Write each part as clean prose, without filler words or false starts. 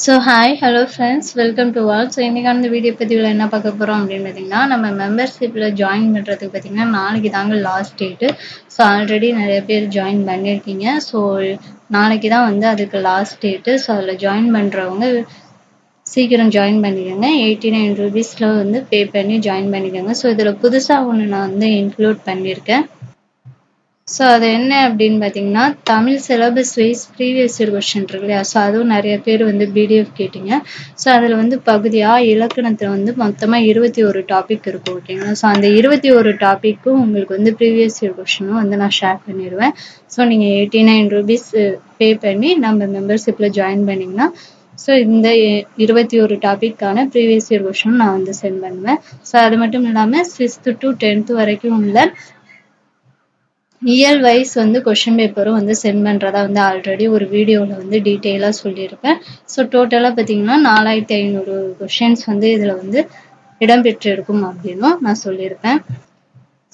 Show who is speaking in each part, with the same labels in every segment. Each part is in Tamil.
Speaker 1: Hi, hello friends, welcome to all. இன்னைக்கான இந்த வீடியோ பதிவில் என்ன பார்க்க போகிறோம் அப்படின்னு பார்த்தீங்கன்னா, நம்ம மெம்பர்ஷிப்பில் ஜாயின் பண்ணுறதுக்கு பார்த்தீங்கன்னா நாளைக்கு தாங்க லாஸ்ட் டேட்டு. ஸோ ஆல்ரெடி நிறைய பேர் ஜாயின் பண்ணியிருக்கீங்க. ஸோ நாளைக்கு தான் வந்து அதுக்கு லாஸ்ட் டேட்டு. ஸோ அதில் ஜாயின் பண்ணுறவங்க சீக்கிரம் ஜாயின் பண்ணிக்கோங்க. 89 rupeesல வந்து பே பண்ணி ஜாயின் பண்ணிக்கோங்க. ஸோ இதில் புதுசாக ஒன்று நான் வந்து இன்க்ளூட் பண்ணியிருக்கேன். ஸோ அது என்ன அப்படின்னு பார்த்தீங்கன்னா, Tamil syllabus wise previous year question இருக்கு இல்லையா? ஸோ அதுவும் நிறைய பேர் வந்து பிடிஎஃப் கேட்டிங்க. ஸோ அதில் வந்து பகுதியாக இலக்கணத்தில் வந்து மொத்தமாக 21 டாபிக் இருக்கும், ஓகேங்களா? ஸோ அந்த 21 டாப்பிக்கும் உங்களுக்கு வந்து ப்ரீவியஸ் இயர் கொஸ்டினும் வந்து நான் ஷேர் பண்ணிடுவேன். ஸோ நீங்கள் 89 rupees பே பண்ணி நம்ம மெம்பர்ஷிப்பில் ஜாயின் பண்ணிங்கன்னா, ஸோ இந்த 21 டாப்பிக்கான ப்ரீவியஸ் இயர் கொஸ்டின் நான் வந்து சென்ட் பண்ணுவேன். ஸோ அது மட்டும் இல்லாமல் 6th to 10th வரைக்கும் உள்ள இயல் வைஸ் வந்து கொஷின் பேப்பரும் வந்து சென்ட் பண்ணுறதா வந்து ஆல்ரெடி ஒரு வீடியோவில் வந்து டீட்டெயிலாக சொல்லியிருப்பேன். ஸோ டோட்டலாக பார்த்தீங்கன்னா 4500 கொஷின்ஸ் வந்து இதில் வந்து இடம்பெற்றிருக்கும் அப்படின்னும் நான் சொல்லியிருப்பேன்.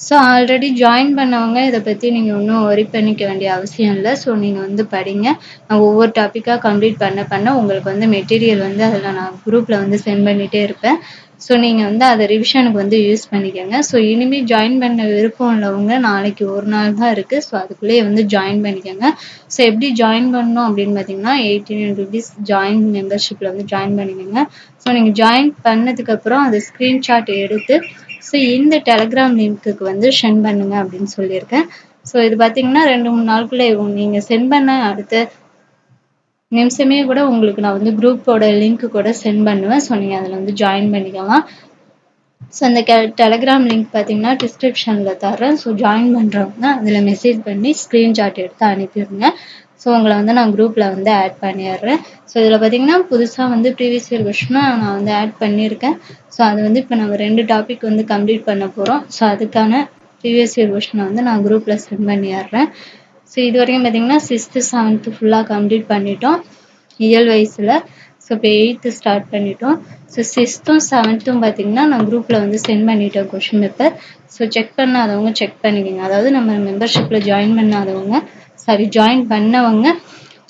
Speaker 1: ஸோ ஆல்ரெடி ஜாயின் பண்ணவங்க இதை பற்றி நீங்கள் ஒன்றும் ஒரி பண்ணிக்க வேண்டிய அவசியம் இல்லை. ஸோ நீங்கள் வந்து படிங்க. நான் ஒவ்வொரு டாப்பிக்காக கம்ப்ளீட் பண்ண உங்களுக்கு வந்து மெட்டீரியல் வந்து அதில் நான் குரூப்பில் வந்து சென்ட் பண்ணிகிட்டே இருப்பேன். ஸோ நீங்கள் வந்து அதை ரிவிஷனுக்கு வந்து யூஸ் பண்ணிக்கோங்க. ஸோ இனிமேல் ஜாயின் பண்ண விருப்பம் உள்ளவங்க நாளைக்கு ஒரு நாள் தான் இருக்குது. ஸோ அதுக்குள்ளேயே வந்து ஜாயின் பண்ணிக்கோங்க. ஸோ எப்படி ஜாயின் பண்ணணும் அப்படின்னு பார்த்தீங்கன்னா, 89 rupees ஜாயின் மெம்பர்ஷிப்பில் வந்து ஜாயின் பண்ணிக்கோங்க. ஸோ நீங்கள் ஜாயின் பண்ணதுக்கப்புறம் அதை ஸ்க்ரீன்ஷாட் எடுத்து ஸோ இந்த டெலகிராம் லிங்க்குக்கு வந்து சென்ட் பண்ணுங்க அப்படின்னு சொல்லியிருக்கேன். ஸோ இது பார்த்தீங்கன்னா 2-3 நாளுக்குள்ளே நீங்கள் சென்ட் பண்ண அடுத்த நிமிஷமே கூட உங்களுக்கு நான் வந்து குரூப்போட லிங்க் கூட சென்ட் பண்ணுவேன். ஸோ நீங்கள் அதில் வந்து ஜாயின் பண்ணிக்கலாம். ஸோ அந்த டெலகிராம் லிங்க் பார்த்தீங்கன்னா டிஸ்கிரிப்ஷனில் தர்றேன். ஸோ ஜாயின் பண்ணுறவங்க அதில் மெசேஜ் பண்ணி ஸ்க்ரீன்ஷாட் எடுத்து அனுப்பிடுங்க. ஸோ உங்களை வந்து நான் குரூப்பில் வந்து ஆட் பண்ணிடுறேன். ஸோ இதில் பார்த்தீங்கன்னா புதுசாக வந்து ப்ரீவியஸ் இயர் கொஸ்டினாக நான் வந்து ஆட் பண்ணியிருக்கேன். ஸோ அது வந்து இப்போ நம்ம 2 டாபிக் வந்து கம்ப்ளீட் பண்ண போகிறோம். ஸோ அதுக்கான ப்ரீவியஸ் இயர் கொஸ்டினை வந்து நான் குரூப்பில் சென்ட் பண்ணிடுறேன். ஸோ இது வரைக்கும் பார்த்தீங்கன்னா 6th 7th ஃபுல்லாக கம்ப்ளீட் பண்ணிட்டோம் இயல் வைஸில். ஸோ இப்போ 8th ஸ்டார்ட் பண்ணிட்டோம். ஸோ 6th 7th பார்த்தீங்கன்னா நான் குரூப்பில் வந்து சென்ட் பண்ணிட்டேன் கொஷின் பேப்பர். ஸோ செக் பண்ணாதவங்க செக் பண்ணிக்கோங்க. அதாவது நம்ம மெம்பர்ஷிப்பில் ஜாயின் பண்ணாதவங்க ஜாயின் பண்ணவங்க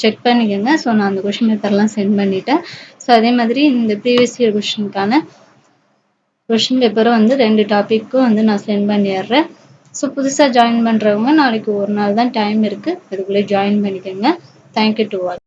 Speaker 1: செக் பண்ணிக்கோங்க. ஸோ நான் அந்த கொஷின் பேப்பர்லாம் சென்ட் பண்ணிட்டேன். ஸோ அதே மாதிரி இந்த ப்ரீவியஸ் இயர் கொஷினுக்கான கொஷின் பேப்பரும் வந்து 2 டாப்பிக்கும் வந்து நான் சென்ட் பண்ணிடுறேன். ஸோ புதுசாக ஜாயின் பண்ணுறவங்க நாளைக்கு ஒரு நாள் தான் டைம் இருக்குது, அதுக்குள்ளே ஜாயின் பண்ணிக்கோங்க. Thank you to all.